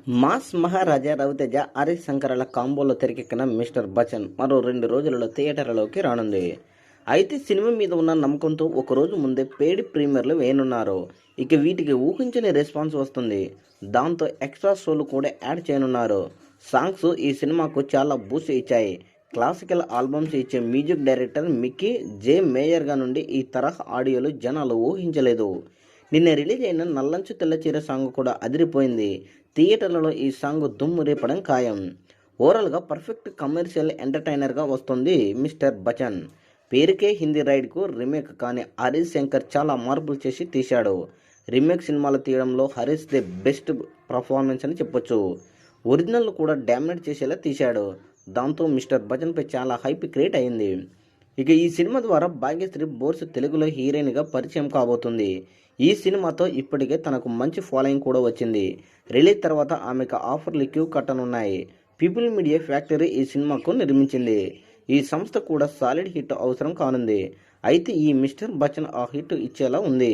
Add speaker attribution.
Speaker 1: Mass మహారాజా రవితేజ హరీష్ శంకర్ల కాంబోలో తెరకెక్కిన mister Bachchan మరో 2 రోజులలో థియేటర్లలోకి రానుంది. అయితే సినిమా మీద ఉన్న నమ్మకంతో ఒకరోజు ముందే పెయిడ్ ప్రీమియర్లు వేయనున్నారు. ఇక వీటికి ఊహించని రెస్పాన్స్ వస్తుంది. దాంతో ఎక్స్ట్రా షోలు కూడా యాడ్ చేయనున్నారు. సాంగ్స్ ఈ సినిమాకు చాలా బూస్ట్ ఇచ్చాయి. క్లాసికల్ ఆల్బమ్స్ ఇచ్చే మ్యూజిక్ డైరెక్టర్ మిక్కీ జే మేయర్గా నుండి ఈ తరహా ఆడియోలు జనాలు ఊహించలేదు. నిన్న రిలీజ్ అయిన నల్లంచు తెల్లచీర సాంగ్ కూడా అదిరిపోయింది. థియేటర్లలో ఈ సాంగ్ దుమ్ము రేపడం ఖాయం. ఓవరాల్గా పర్ఫెక్ట్ కమర్షియల్ ఎంటర్టైనర్గా వస్తుంది మిస్టర్ బచ్చన్. పేరుకే హిందీ రైడ్కు రీమేక్ కానీ హరీష్ శంకర్ చాలా మార్పులు చేసి తీశాడు. రీమేక్ సినిమాలు తీయడంలో హరీష్ ది బెస్ట్ పర్ఫార్మెన్స్ అని చెప్పొచ్చు. ఒరిజినల్ కూడా డామినేట్ చేసేలా తీశాడు. దాంతో మిస్టర్ బచ్చన్పై చాలా హైప్ క్రియేట్ అయింది. ఇక ఈ సినిమా ద్వారా భాగ్యశ్రీ బోర్స్ తెలుగులో హీరోయిన్గా పరిచయం కాబోతుంది. ఈ సినిమాతో ఇప్పటికే తనకు మంచి ఫాలోయింగ్ కూడా వచ్చింది. రిలీజ్ తర్వాత ఆమెకు ఆఫర్లు క్యూ కట్టనున్నాయి. పీపుల్ మీడియా ఫ్యాక్టరీ ఈ సినిమాకు నిర్మించింది. ఈ సంస్థ కూడా సాలిడ్ హిట్ అవసరం కానుంది. అయితే ఈ మిస్టర్ బచ్చన్ ఆ హిట్ ఇచ్చేలా ఉంది.